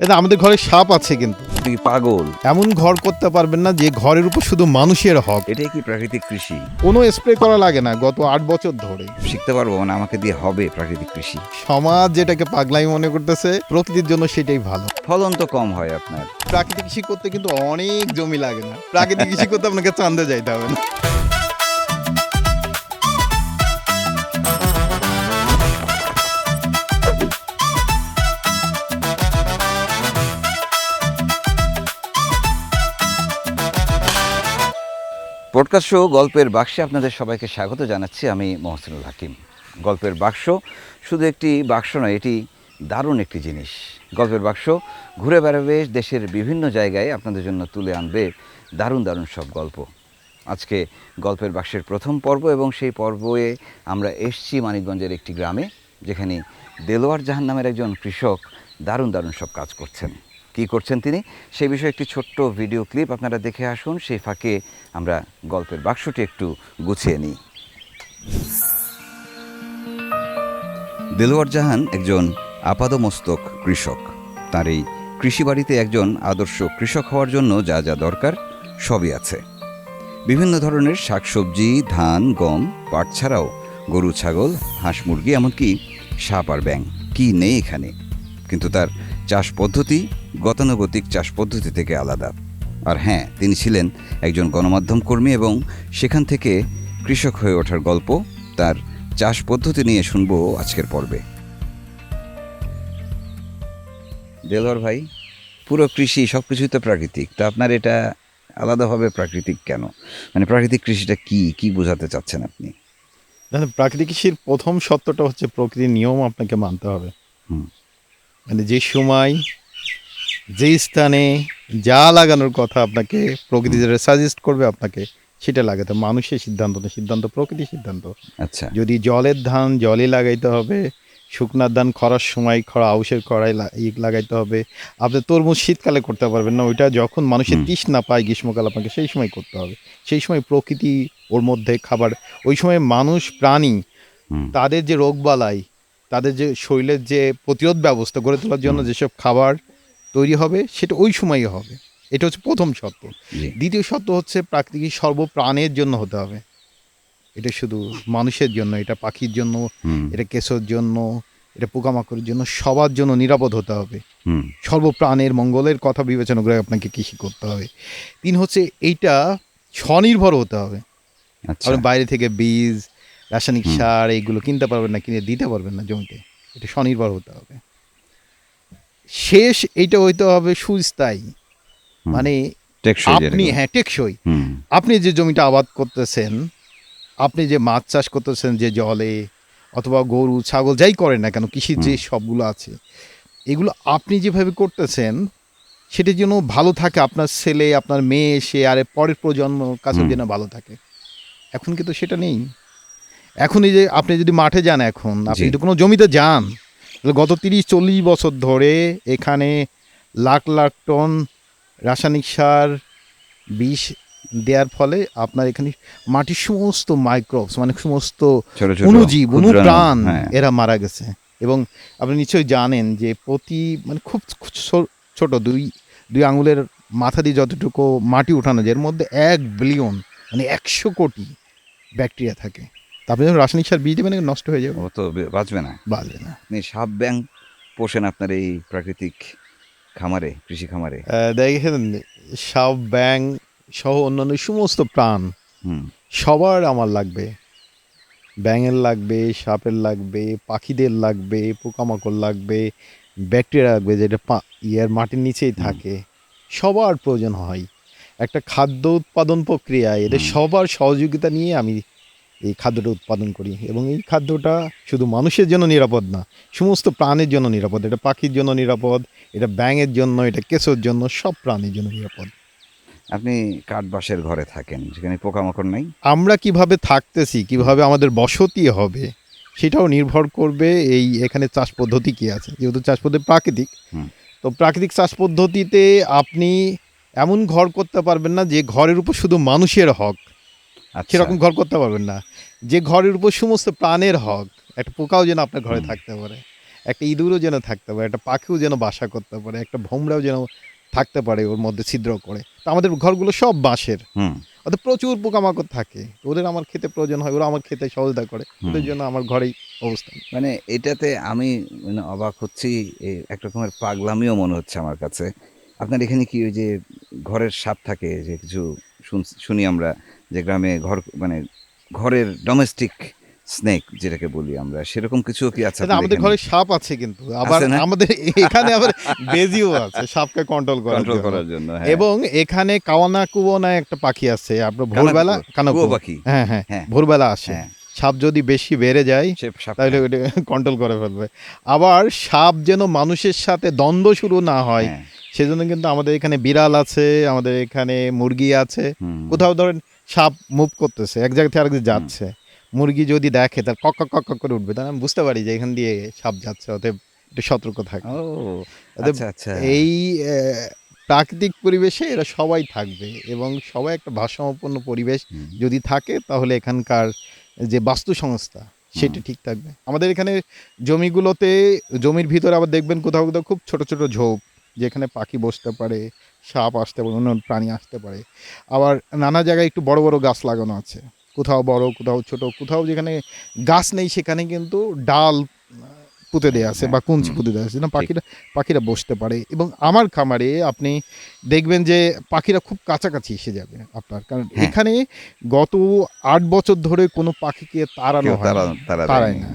এটা আমাদের ঘরে সাপ আছে, কিন্তু আপনি কি পাগল? এমন ঘর করতে পারবেন না যে ঘরের উপর শুধু মানুষের হক। এটাই কি প্রাকৃতিক কৃষি? কোনো স্প্রে করা লাগে না গত 8 বছর ধরে। শিখতে পারবো মানে আমাকে দিয়ে হবে প্রাকৃতিক কৃষি? সমাজ যেটাকে পাগলাই মনে করতেছে, প্রকৃতির জন্য সেটাই ভালো। ফলন তো কম হয় আপনার। প্রাকৃতিক কৃষি করতে কিন্তু অনেক জমি লাগে না। প্রাকৃতিক কৃষি করতে আপনাকে চাঁদে যাইতে হবে না। পডকাস্ট শো গল্পের বাক্সে আপনাদের সবাইকে স্বাগত জানাচ্ছি। আমি মহসিনুল হাকিম। গল্পের বাক্স শুধু একটি বাক্স নয়, এটি দারুণ একটি জিনিস। গল্পের বাক্স ঘুরে বেড়াবে দেশের বিভিন্ন জায়গায়, আপনাদের জন্য তুলে আনবে দারুণ দারুণ সব গল্প। আজকে গল্পের বাক্সের প্রথম পর্ব, এবং সেই পর্বে আমরা এসছি মানিকগঞ্জের একটি গ্রামে, যেখানে দেলোয়ার জাহান নামের একজন কৃষক দারুণ দারুণ সব কাজ করছেন। কী করছেন তিনি, সেই বিষয়ে একটি ছোট্ট ভিডিও ক্লিপ আপনারা দেখে আসুন। সেই ফাঁকে আমরা গল্পের বাক্সটি একটু গুছিয়ে নিই। দেলোয়ার জাহান একজন আপাদমস্তক কৃষক। তার এই কৃষিবাড়িতে একজন আদর্শ কৃষক হওয়ার জন্য যা যা দরকার সবই আছে। বিভিন্ন ধরনের শাকসবজি, ধান, গম, পাট ছাড়াও গরু, ছাগল, হাঁস, মুরগি, এমনকি সাপ আর ব্যাঙ, কি নেই এখানে। কিন্তু তার চাষ পদ্ধতি গতানুগতিক চাষ পদ্ধতি থেকে আলাদা। আর হ্যাঁ, তিনি ছিলেন একজন গণমাধ্যম কর্মী, এবং সেখান থেকে কৃষক হয়ে ওঠার গল্প, তার চাষ পদ্ধতি নিয়ে শুনবো আজকের পর্বে। দেলোয়ার ভাই, পুরো কৃষি সব কিছুই তো প্রাকৃতিক, তা আপনার এটা আলাদাভাবে প্রাকৃতিক কেন? মানে প্রাকৃতিক কৃষিটা কি বোঝাতে চাচ্ছেন আপনি? দেখেন, প্রাকৃতিক কৃষির প্রথম সত্যটা হচ্ছে প্রকৃতির নিয়ম আপনাকে মানতে হবে। হুম। মানে যে সময়, যে স্থানে যা লাগানোর কথা আপনাকে প্রকৃতি যেটা সাজেস্ট করবে আপনাকে সেটা লাগাতে হবে। মানুষের সিদ্ধান্ত না, সিদ্ধান্ত প্রকৃতির সিদ্ধান্ত। আচ্ছা। যদি জলের ধান জলে লাগাইতে হবে, শুকনার ধান খরার সময় খরা আউশের খরায় লাগাইতে হবে। আপনি তরমুজ শীতকালে করতে পারবেন না, ওইটা যখন মানুষের তৃষ্ণা পায় গ্রীষ্মকাল আপনাকে সেই সময় করতে হবে। সেই সময় প্রকৃতি ওর মধ্যে খাবার, ওই সময় মানুষ প্রাণী তাদের যে রোগবালাই, তাদের যে শরীরের যে প্রতিরোধ ব্যবস্থা গড়ে তোলার জন্য যেসব খাবার তৈরি হবে সেটা ওই সময়ই হবে। এটা হচ্ছে প্রথম সত্য। দ্বিতীয় সত্য হচ্ছে প্রাকৃতিক সর্বপ্রাণের জন্য হতে হবে। এটা শুধু মানুষের জন্য, এটা পাখির জন্য, এটা কেঁচোর জন্য, এটা পোকামাকড়ের জন্য, সবার জন্য নিরাপদ হতে হবে। সর্বপ্রাণের মঙ্গলের কথা বিবেচনা করে আপনাকে কৃষি করতে হবে। তিন হচ্ছে এইটা স্বনির্ভর হতে হবে। আপনি বাইরে থেকে বীজ, রাসায়নিক সার এইগুলো কিনতে পারবেন না, কিনে দিতে পারবেন না জমিতে। এটা স্বনির্ভর হতে হবে। শেষ এইটা হইতে হবে সুস্থায়ী, মানে আপনি টেকসই। আপনি যে জমিটা আবাদ করতেছেন, আপনি যে মাছ চাষ করতেছেন যে জলে, অথবা গরু, ছাগল যাই করেন না কেন, কৃষির যে সবগুলো আছে, এগুলো আপনি যেভাবে করতেছেন সেটা যেন ভালো থাকে, আপনার ছেলে, আপনার মেয়ে, সে আর পরের প্রজন্ম কাছে যেন ভালো থাকে। এখন কিন্তু সেটা নেই। এখন এই যে আপনি যদি মাঠে যান, এখন আপনি যদি কোনো জমিতে যান, গত 30-40 বছর ধরে এখানে লাখ লাখ টন রাসায়নিক সার, বিষ দেওয়ার ফলে আপনার এখানে মাটির সমস্ত মাইক্রোবস, মানে সমস্ত অণুজীব, অনুপ্রাণ, এরা মারা গেছে। এবং আপনি নিশ্চয়ই জানেন যে মানে খুব ছোট দুই আঙুলের মাথা দিয়ে যতটুকু মাটি উঠানো যায়, এর মধ্যে 1 বিলিয়ন, মানে 100 কোটি ব্যাকটেরিয়া থাকে। আপনি যখন রাসায়নিক সার বীজ দেবেন, নষ্ট হয়ে যাবে, ও তো বাঁচবে না। আপনি সাপ ব্যাং পোষেন আপনার এই প্রাকৃতিক খামারে, কৃষি খামারে? দেখেন, সাপ, ব্যাং সহ অন্যান্য সমস্ত প্রাণ সবার আমার লাগবে। ব্যাঙের লাগবে, সাপের লাগবে, পাখিদের লাগবে, পোকামাকড় লাগবে, ব্যাকটেরিয়া লাগবে, যেটা মাটির নিচেই থাকে। সবার প্রয়োজন হয় একটা খাদ্য উৎপাদন প্রক্রিয়ায়। এটা সবার সহযোগিতা নিয়ে আমি এই খাদ্যটা উৎপাদন করি, এবং এই খাদ্যটা শুধু মানুষের জন্য নিরাপদ না, সমস্ত প্রাণের জন্য নিরাপদ। এটা পাখির জন্য নিরাপদ, এটা ব্যাঙের জন্য, এটা কেঁচোর জন্য, সব প্রাণীর জন্য নিরাপদ। আপনি কাঠ বাঁশের ঘরে থাকেন, যেখানে পোকামাকড় নাই। আমরা কিভাবে থাকতেছি, কিভাবে আমাদের বসতি হবে, সেটাও নির্ভর করবে এখানে চাষ পদ্ধতি কী আছে। যেহেতু চাষ পদ্ধতি প্রাকৃতিক, তো প্রাকৃতিক চাষ পদ্ধতিতে আপনি এমন ঘর করতে পারবেন না যে ঘরের উপর শুধু মানুষের হক। সেরকম ঘর করতে পারবেন না যে ঘরের উপর সমস্ত প্রাণের হক। একটা পোকাও যেন আপনার ঘরে থাকতে পারে, একটা ইঁদুরও যেন থাকতে পারে, একটা পাখিও যেন বাসা করতে পারে, একটা ভোমরাও যেন থাকতে পারে ওর মধ্যে ছিদ্র করে। তো আমাদের ঘরগুলো সব বাঁশের, ওদের প্রচুর পোকামাকড় থাকে, ওদের আমার খেতে প্রয়োজন হয়, ওরা আমার খেতে সহযোগিতা করে, ওদের জন্য আমার ঘরেই অবস্থান। মানে এটাতে আমি মানে অবাক হচ্ছি, এক রকমের পাগলামিও মনে হচ্ছে আমার কাছে। আপনার এখানে কি ওই যে ঘরের সাপ থাকে, যে কিছু শুনি আমরা যে গ্রামে ঘর মানে ঘরের ডোমেস্টিক স্নেক যেটাকে বলি আমরা, সেরকম কিছু কি আছে আপনাদের আমাদের এখানে? ঘরে সাপ আছে, কিন্তু আবার আছে না? আমাদের এখানে আবার বেজিও আছে সাপকে কন্ট্রোল করার জন্য। এবং এখানে কাওয়ানা কুয়োনা একটা পাখি আছে, আপনার ভোরবেলা কুয়ো পাখি, হ্যাঁ হ্যাঁ ভোরবেলা আসে, সাপ যদি বেশি বেড়ে যায় তাহলে ওটা কন্ট্রোল করে ফেলবে। আবার সাপ যেন মানুষের সাথে দ্বন্দ্ব শুরু না হয় সেজন্য কিন্তু আমাদের এখানে বিড়াল আছে, আমাদের এখানে মুরগি আছে। কোথাও ধরেন সাপ মুভ করতেছে, এক জায়গা থেকে আরেক জায়গায় যাচ্ছে, মুরগি যদি দেখে তার কক কক কক করে উঠবে, তাহলে আমি বুঝতে পারি যে এখান দিয়ে সাপ যাচ্ছে, অতএব একটু সতর্ক থাকে। এই প্রাকৃতিক পরিবেশে এরা সবাই থাকবে এবং সবাই একটা ভারসাম্যপূর্ণ পরিবেশ যদি থাকে তাহলে এখানকার যে বাস্তু সংস্থা সেটা ঠিক থাকবে। আমাদের এখানে জমিগুলোতে, জমির ভিতরে আবার দেখবেন কোথাও কোথাও খুব ছোট ছোট ঝোপ, যেখানে পাখি বসতে পারে, সাপ আসতে পারে, অন্য প্রাণী আসতে পারে। আবার নানা জায়গায় একটু বড় বড় গাছ লাগানো আছে, কোথাও বড় কোথাও ছোট, কোথাও যেখানে গাছ নেই সেখানে কিন্তু ডাল পুঁতে দেওয়া আছে বা কুঞ্চি পুঁতে দেওয়া আছে, না পাখিরা বসতে পারে। এবং আমার খামারে আপনি দেখবেন যে পাখিরা খুব কাছাকাছি এসে যাবে আপনার, কারণ এখানে গত 8 বছর ধরে কোনো পাখিকে তাড়ায় না,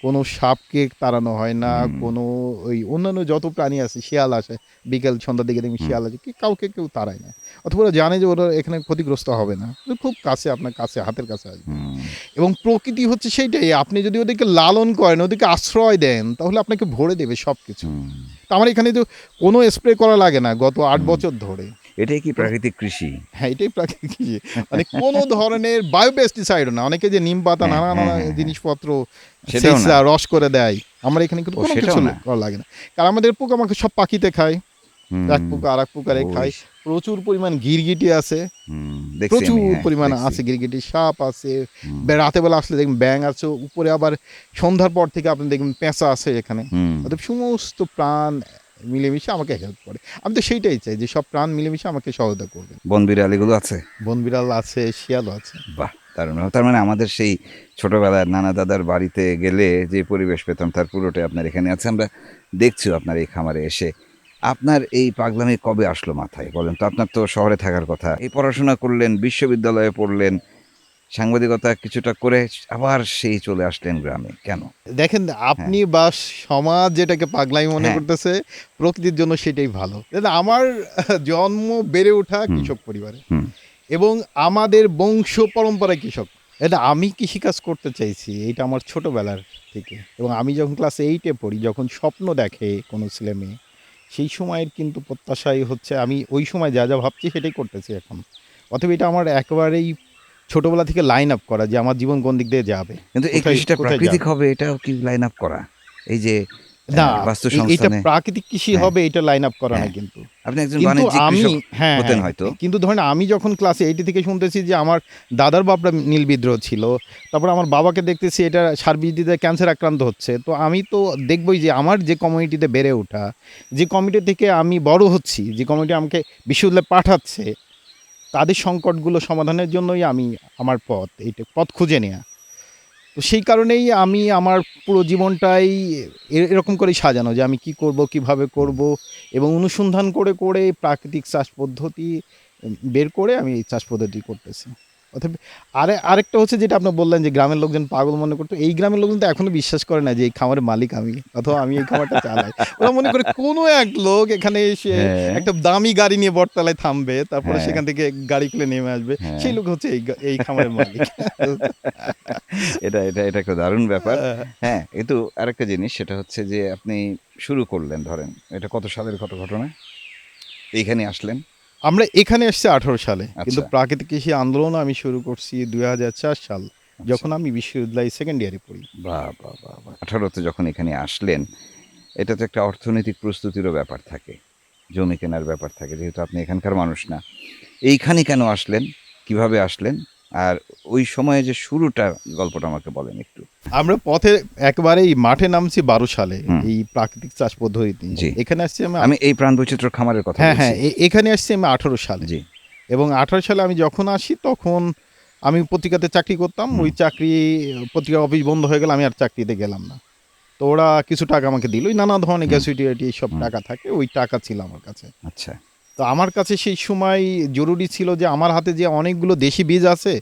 কোনো সাপকে তাড়ানো হয় না, কোনো ওই অন্যান্য যত প্রাণী আছে, শিয়াল আসে বিকেল সন্ধ্যার দিকে দেখবেন শিয়াল আছে, কাউকে কেউ তাড়ায় না, অথবা ওরা জানে যে ওরা এখানে ক্ষতিগ্রস্ত হবে না, খুব কাছে আপনার কাছে হাতের কাছে আসবে। এবং প্রকৃতি হচ্ছে সেইটাই, আপনি যদি ওদেরকে লালন করেন, ওদেরকে আশ্রয় দেন, তাহলে আপনাকে ভরে দেবে সব কিছু। তো আমার এখানে তো কোনো স্প্রে করা লাগে না গত 8 বছর ধরে। এটাই কি প্রাকৃতিক কৃষি? হ্যাঁ, এটাই প্রাকৃতিক কৃষি। মানে কোনো ধরনের বায়োপেস্টিসাইড না, অনেকে যে নিম পাতা নানা নানা জিনিসপত্র রস করে দেয়, আমার এখানে কিন্তু কোনো কিছু করা লাগে না, কারণ আমাদের পোকামাকড় সব পাখিতে খায়, এক পোকা আর এক পোকারে খায়। প্রচুর পরিমাণ গিরগিটি আছে, প্রচুর পরিমাণ আছে গিরগিটি, সাপ আছে, রাতে বেলা আসলে দেখবেন ব্যাঙ আছে, উপরে আবার সন্ধ্যার পর থেকে আপনি দেখবেন পেঁচা আছে এখানে। অর্থাৎ সমস্ত প্রাণ মিলেমিশে আমাকে হেল্প করে। আমি তো সেইটাই চাই যে সব প্রাণ মিলেমিশে আমাকে সহায়তা করবে। বন বিড়ালিগুলো আছে, বন বিড়াল আছে, শিয়ালও আছে। বাহ, দারুণ। তার মানে আমাদের সেই ছোটবেলার নানা দাদার বাড়িতে গেলে যে পরিবেশ পেতাম তার পুরোটাই আপনার এখানে আছে। আমরা দেখছি আপনার এই খামারে এসে। আপনার এই পাগলামি কবে আসলো মাথায় বলেন তো? আপনার তো শহরে থাকার কথা, এই পড়াশোনা করলেন, বিশ্ববিদ্যালয়ে পড়লেন, সাংবাদিকতা কিছুটা করে আবার সেই চলে আসলেন গ্রামে, কেন? দেখেন, আপনি বা সমাজ যেটাকে পাগলামি মনে করতেছে, প্রকৃতির জন্য সেটাই ভালো। আমার জন্ম বেড়ে ওঠা কৃষক পরিবারে এবং আমাদের বংশ পরম্পরায় কৃষক। এটা আমি কৃষিকাজ করতে চাইছি, এটা আমার ছোটবেলার থেকে। এবং আমি যখন ক্লাস 8-এ পড়ি, যখন স্বপ্ন দেখে কোনো ছেলে মেয়ে, সেই সময়ের কিন্তু প্রত্যাশাই হচ্ছে আমি ওই সময় যা যা ভাবছি সেটাই করতেছি এখন। অথবা এটা আমার একেবারেই ছোটবেলা থেকে লাইন আপ করা যে আমার জীবন কোন দিক দিয়ে যাবে। কিন্তু এই কৃষিটা প্রাকৃতিক হবে, এটাও কি লাইন আপ করা? এই যে না, এটা প্রাকৃতিক কৃষি হবে, এটা লাইন আপ করা না। কিন্তু আপনি একজন বাণিজ্যিক কৃষক হতেন হয়তো। কিন্তু ধরেন আমি যখন ক্লাস 8 থেকে শুনতেছি যে আমার দাদার বাপরা নীল বিদ্রোহ ছিল, তারপর আমার বাবাকে দেখতেছি এটা সার বীজ দিতে ক্যান্সার আক্রান্ত হচ্ছে, তো আমি তো দেখবই যে আমার যে কমিউনিটিতে বেড়ে ওঠা, যে কমিউনিটি থেকে আমি বড় হচ্ছি, যে কমিউনিটি আমাকে বিশ্ববিদ্যালয়ে পাঠাচ্ছে, তাদের সংকটগুলো সমাধানের জন্যই আমি আমার পথ খুঁজে নেওয়া। তো সেই কারণেই আমি আমার পুরো জীবনটাই এরকম করেই সাজানো যে আমি কি করব, কিভাবে করব, এবং অনুসন্ধান করে করে প্রাকৃতিক চাষ পদ্ধতি বের করে আমি এই চাষ পদ্ধতি করতেছি। অথবা আরেকটা হচ্ছে যেটা আপনি বললেন যে গ্রামের লোকজন পাগল মনে করতো, এই গ্রামের লোকজন তো এখনো বিশ্বাস করে না যে এই খামারের মালিক আমি, অথবা আমি এই খামারটা চালাই। ওরা মনে করে কোনো এক লোক এখানে এসে একটা দামি গাড়ি নিয়ে বটতলায় থামবে, তারপরে সেখান থেকে গাড়ি খুলে নেমে আসবে, সেই লোক হচ্ছে এই খামারের মালিক। এটা এটা এটা একটা দারুণ ব্যাপার। হ্যাঁ, কিন্তু আরেকটা জিনিস, সেটা হচ্ছে যে আপনি শুরু করলেন, ধরেন এটা কত সালের ঘটনা, এইখানে আসলেন? আমরা এখানে এসেছি 18 সালে, কিন্তু প্রাকৃতিক কৃষি আন্দোলন আমি শুরু করছি 2004 সাল, যখন আমি বিশ্ববিদ্যালয় সেকেন্ড ইয়ারে পড়ি। বাহ বাহ বাহ বাহ। 18তে যখন এখানে আসলেন, এটা তো একটা অর্থনৈতিক প্রস্তুতিরও ব্যাপার থাকে, জমি কেনার ব্যাপার থাকে, যেহেতু আপনি এখানকার মানুষ না। এইখানে কেন আসলেন, কিভাবে আসলেন, আর ওই সময়ে যে শুরুটা গল্পটা আমাকে বলেন একটু। আমরা পথে একেবারে এই মাঠে নামছি 12 সালে এই প্রাকৃতিক চাষ পদ্ধতি। জি। এখানে আসছি আমি এই প্রাণ বৈচিত্র্য খামারের কথা হ্যাঁ বলছি। হ্যাঁ, এখানে আসছি আমি 18 সালে। জি। এবং 18 সালে আমি যখন আসি তখন আমি পত্রিকাতে চাকরি করতাম। ওই চাকরি পত্রিকা অফিস বন্ধ হয়ে গেলে আমি আর চাকরিতে গেলাম না। তো ওরা কিছু টাকা আমাকে দিল, ওই নানা ধরনের গ্যাসুইটি সব টাকা থাকে, ওই টাকা ছিল আমার কাছে। আচ্ছা। তো আমার কাছে সেই সময় জরুরি ছিল যে আমার হাতে যে অনেকগুলো দেশি বীজ আছে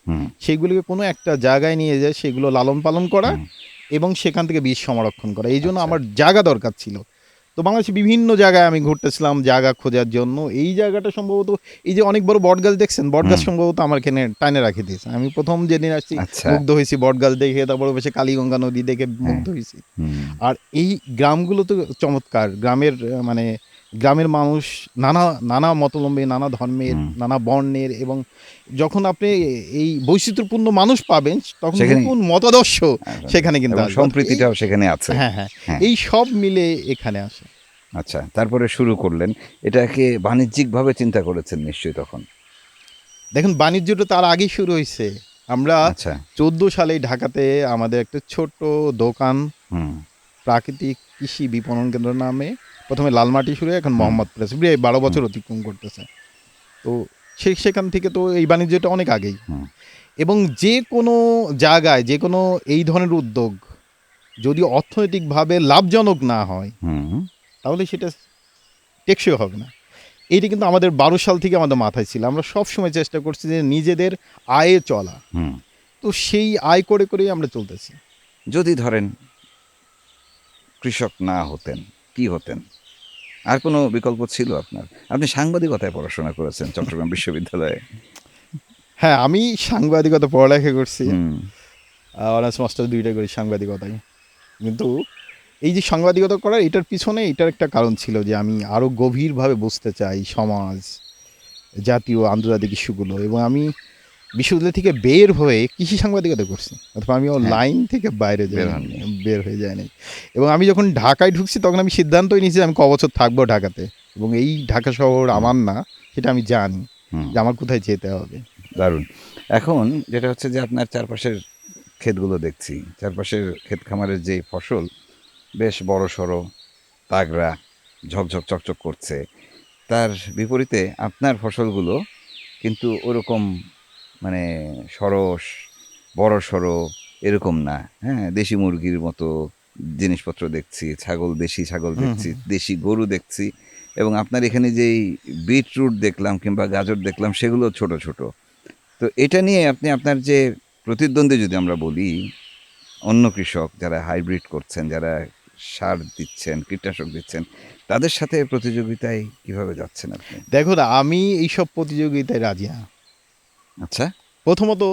সেইগুলোকে কোনো একটা জায়গায় নিয়ে যায়, সেগুলো লালন পালন করা এবং সেখান থেকে বীজ সংরক্ষণ করা। এই জন্য আমার জায়গা দরকার ছিল। তো বাংলাদেশে বিভিন্ন জায়গায় আমি ঘুরতেছিলাম জায়গা খোঁজার জন্য। এই জায়গাটা সম্ভবত, এই যে অনেক বড় বট গাছ দেখছেন, বট গাছ সম্ভবত আমার এখানে টাইনে রাখে দিয়েছে। আমি প্রথম যেদিন আসছি মুগ্ধ হয়েছি বট গাছ দেখে, তারপর বেশি কালীগঙ্গা নদী দেখে মুগ্ধ হয়েছি। আর এই গ্রামগুলো তো চমৎকার, মানে গ্রামের মানুষ নানা নানা মতলম্বে, নানা ধর্মের, নানা বর্ণের, এবং যখন আপনি এই বৈচিত্র্যপূর্ণ মানুষ পাবেন তখন নতুন মতাদর্শ সেখানে কিন্তু সম্প্রীতিটাও সেখানে আছে। হ্যাঁ হ্যাঁ, এই সব মিলে এখানে আসে। আচ্ছা, তারপরে শুরু করলেন এটাকে বাণিজ্যিকভাবে চিন্তা করেছেন নিশ্চয়ই তখন? দেখুন, বাণিজ্যটা তার আগেই শুরু হয়েছে। আমরা 14 সালে ঢাকাতে আমাদের একটা ছোট্ট দোকান প্রাকৃতিক কৃষি বিপণন কেন্দ্র নামে, প্রথমে লালমাটি শুরু, এখন মোহাম্মদপুরে 12 বছর অতিক্রম করতেছে। তো সেখান থেকে তো এই বাণিজ্যটা অনেক আগেই। এবং যে কোনো জায়গায় যে কোনো এই ধরনের উদ্যোগ যদি অর্থনৈতিকভাবে লাভজনক না হয় তাহলে সেটা টেকসই হবে না। এইটা কিন্তু আমাদের 12 সাল থেকে আমাদের মাথায় ছিল। আমরা সব সময় চেষ্টা করছি যে নিজেদের আয়ে চলা। তো সেই আয় করে করেই আমরা চলতেছি। যদি ধরেন কৃষক না হতেন, কি হতেন? আর কোনো বিকল্প ছিল আপনার? আপনি সাংবাদিকতায় পড়াশোনা করেছেন চট্টগ্রাম বিশ্ববিদ্যালয়ে। হ্যাঁ, আমি সাংবাদিকতা পড়ালেখা করছি। অনার্স মাস্টার 2টা করি সাংবাদিকতায়। কিন্তু এই যে সাংবাদিকতা করার এটার পিছনে এটার একটা কারণ ছিল যে আমি আরও গভীরভাবে বুঝতে চাই সমাজ, জাতীয় আন্তর্জাতিক ইস্যুগুলো। এবং আমি বিশ্ববিদ্যালয় থেকে বের হয়ে কৃষি সাংবাদিকতা করছি, অথবা আমি লাইন থেকে বাইরে বের হয়ে যায়নি। এবং আমি যখন ঢাকায় ঢুকছি তখন আমি সিদ্ধান্তই নিয়েছি আমি ক বছর থাকবো ঢাকাতে, এবং এই ঢাকা শহর আমার না সেটা আমি জানি যে আমার কোথায় যেতে হবে। দারুণ। এখন যেটা হচ্ছে যে আপনার চারপাশের ক্ষেতগুলো দেখছি, চারপাশের ক্ষেত খামারের যে ফসল বেশ বড় সড়ো, তাগড়া, ঝকঝক চকচক করছে। তার বিপরীতে আপনার ফসলগুলো কিন্তু ওরকম মানে সরস, বড় সড়ো এরকম না। হ্যাঁ, দেশি মুরগির মতো জিনিসপত্র দেখছি, দেশি ছাগল দেখছি, দেশি গরু দেখছি, এবং আপনার এখানে যেই বিটরুট দেখলাম কিংবা গাজর দেখলাম সেগুলো ছোট ছোট। তো এটা নিয়ে আপনি আপনার যে প্রতিদ্বন্দ্বী যদি আমরা বলি, অন্য কৃষক যারা হাইব্রিড করছেন, যারা সার দিচ্ছেন, কীটনাশক দিচ্ছেন, তাদের সাথে প্রতিযোগিতায় কিভাবে যাচ্ছেন আপনি? দেখুন, আমি এইসব প্রতিযোগিতায় রাজি না। আচ্ছা। প্রথমত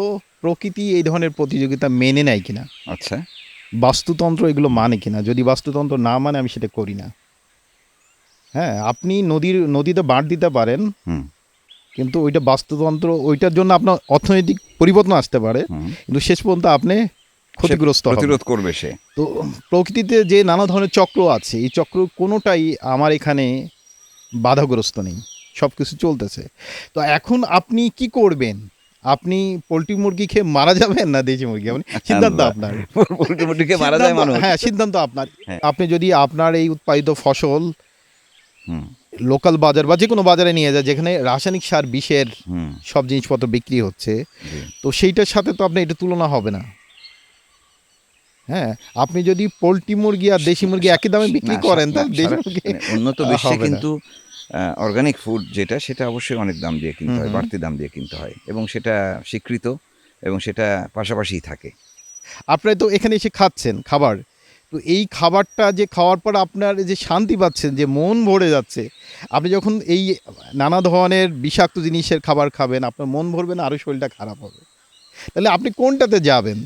প্রকৃতি এই ধরনের প্রতিযোগিতা মেনে নেয় কিনা, আচ্ছা, বাস্তুতন্ত্র এগুলো মানে কিনা। যদি বাস্তুতন্ত্র না মানে আমি সেটা করি না। হ্যাঁ, আপনি নদীতে বাঁধ দিতে পারেন, কিন্তু ওইটা বাস্তুতন্ত্র, ওইটার জন্য আপনার অর্থনৈতিক পরিবর্তন আসতে পারে, কিন্তু শেষ পর্যন্ত আপনি ক্ষতিগ্রস্ত প্রতিরোধ করবে সে। তো প্রকৃতিতে যে নানা ধরনের চক্র আছে, এই চক্র কোনোটাই আমার এখানে বাধাগ্রস্ত নেই, সব কিছু চলতেছে। তো এখন আপনি কি করবেন? আপনি পোলট্রি মুরগি খেয়ে মারা যাবেন না দেশি মুরগি? সিদ্ধান্ত আপনার। পোলট্রি মুরগি খেয়ে মারা যায় মানুষ? হ্যাঁ, সিদ্ধান্ত আপনার। আপনি যদি আপনার এই উৎপাদিত ফসল লোকাল বাজার বা যে কোনো বাজারে নিয়ে যায় যেখানে রাসায়নিক সার বিষের সব জিনিসপত্র বিক্রি হচ্ছে, তো সেইটার সাথে তো আপনার এটা তুলনা হবে না। হ্যাঁ, আপনি যদি পোলট্রি মুরগি আর দেশি মুরগি একই দামে বিক্রি করেন তাহলে দেশি মুরগি উন্নত বিশ্বে কিন্তু অর্গানিক ফুড যেটা, সেটা অবশ্যই অনেক দাম দিয়ে কিনতে হয়, বাড়তি দাম দিয়ে কিনতে হয়, এবং সেটা স্বীকৃত এবং সেটা পাশাপাশিই থাকে। আপনারা তো এখানে এসে খাচ্ছেন খাবার, তো এই খাবারটা যে খাওয়ার পর আপনার যে শান্তি পাচ্ছেন, যে মন ভরে যাচ্ছে, আপনি যখন এই নানা ধরনের বিষাক্ত জিনিসের খাবার খাবেন আপনার মন ভরবে না, আরও শরীরটা খারাপ হবে। তাহলে আপনি কোনটাতে যাবেন?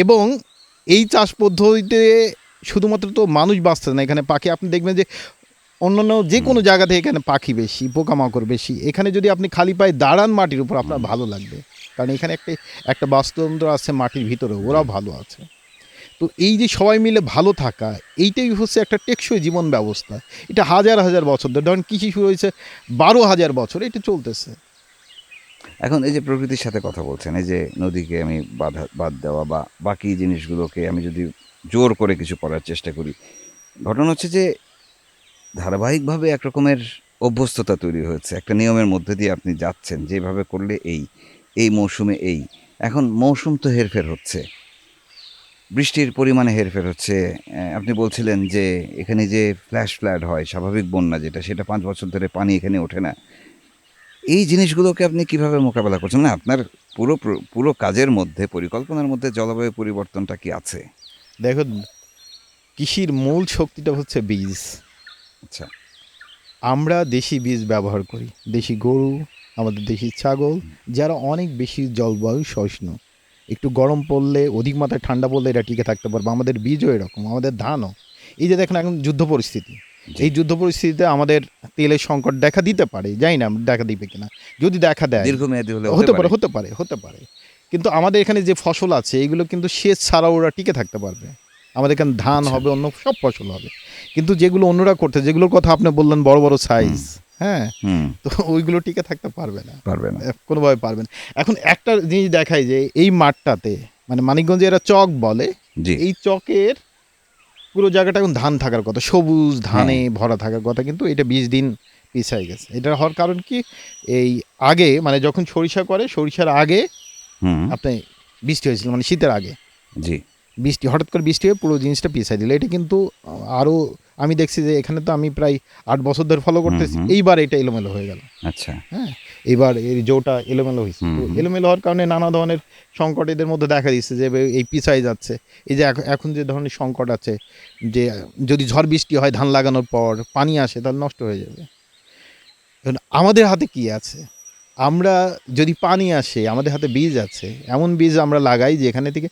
এবং এই চাষ পদ্ধতিতে শুধুমাত্র তো মানুষ বাঁচছে না, এখানে পাখি, আপনি দেখবেন যে অন্যান্য যে কোনো জায়গা থেকে এখানে পাখি বেশি, পোকামাকড় বেশি। এখানে যদি আপনি খালি পায়ে দাঁড়ান মাটির উপর আপনার ভালো লাগবে, কারণ এখানে একটা বাস্তুতন্ত্র আছে মাটির ভিতরে, ওরাও ভালো আছে। তো এই যে সবাই মিলে ভালো থাকা, এইটাই হচ্ছে একটা টেকসই জীবন ব্যবস্থা। এটা হাজার হাজার বছর ধরে, ধরেন কৃষি শুরু হয়েছে 12,000 বছর, এটা চলতেছে। এখন এই যে প্রকৃতির সাথে কথা বলছেন, এই যে নদীকে আমি বাদ দেওয়া বা বাকি জিনিসগুলোকে আমি যদি জোর করে কিছু করার চেষ্টা করি, ঘটনা হচ্ছে যে ধারাবাহিকভাবে একরকমের অভ্যস্ততা তৈরি হয়েছে। একটা নিয়মের মধ্যে দিয়ে আপনি যাচ্ছেন, যেভাবে করলে এই মৌসুমে এই। এখন মৌসুম তো হেরফের হচ্ছে, বৃষ্টির পরিমাণে হেরফের হচ্ছে। আপনি বলছিলেন যে এখানে যে ফ্ল্যাশ ফ্লাড হয়, স্বাভাবিক বন্যা যেটা, সেটা ৫ বছর ধরে পানি এখানে ওঠে না। এই জিনিসগুলোকে আপনি কিভাবে মোকাবেলা করছেন? মানে আপনার পুরো কাজের মধ্যে, পরিকল্পনার মধ্যে জলবায়ু পরিবর্তনটা কি আছে? দেখুন, কৃষির মূল শক্তিটা হচ্ছে বীজ। আচ্ছা। আমরা দেশি বীজ ব্যবহার করি, দেশি গরু, আমাদের দেশি ছাগল, যারা অনেক বেশি জলবায়ু সহিষ্ণু। একটু গরম পড়লে, অধিক মাত্রায় ঠান্ডা পড়লে এরা টিকে থাকতে পারবে। আমাদের বীজও এরকম, আমাদের ধানও। এই যে দেখেন এখন যুদ্ধ পরিস্থিতি, জি। এই যুদ্ধ পরিস্থিতিতে আমাদের তেলের সংকট দেখা দিতে পারে, জানি না দেখা দিবে কিনা। যদি দেখা দেয়, দীর্ঘমেয়াদী হলে হতে পারে। কিন্তু আমাদের এখানে যে ফসল আছে এগুলো কিন্তু সেচ ছাড়াও ওরা টিকে থাকতে পারবে। আমাদের এখানে ধান আচ্ছা। হবে, অন্য সব ফসল হবে। কিন্তু যেগুলো অন্যরা করতে, যেগুলোর কথা আপনি বললেন বড় বড় সাইজ, হ্যাঁ, তো ওইগুলো টিকে থাকতে পারবে না, কোনোভাবে পারবে না। এখন একটা জিনিস দেখাই যে এই মাঠটাতে, মানে মানিকগঞ্জে এরা চক বলে, এই চকের পুরো জায়গাটা এখন ধান থাকার কথা, সবুজ ধানে ভরা থাকার কথা, কিন্তু এটা 20 দিন পিছাই গেছে। এটা হওয়ার কারণ কি, এই আগে মানে যখন সরিষা করে, সরিষার আগে আপনি বৃষ্টি হয়েছিল, মানে শীতের আগে, জি, বৃষ্টি হঠাৎ করে বৃষ্টি হয়ে পুরো জিনিসটা পিছাই দিল। এটা কিন্তু আরও আমি দেখছি যে এখানে তো আমি প্রায় 8 বছর ধরে ফলো করতেছি, এইবার এটা এলোমেলো হয়ে গেল। আচ্ছা, হ্যাঁ, এইবার এই জোটা এলোমেলো হয়েছে। তো এলোমেলো হওয়ার কারণে নানা ধরনের সংকট এদের মধ্যে দেখা দিচ্ছে, যে এই পিছাই যাচ্ছে। এই যে এখন যে ধরনের সংকট আছে, যে যদি ঝড় বৃষ্টি হয় ধান লাগানোর পর পানি আসে, তাহলে নষ্ট হয়ে যাবে। এখন আমাদের হাতে কি আছে? আমরা যদি পানি আসে, আমাদের হাতে বীজ আছে, এমন বীজ আমরা লাগাই যে এখানে থেকে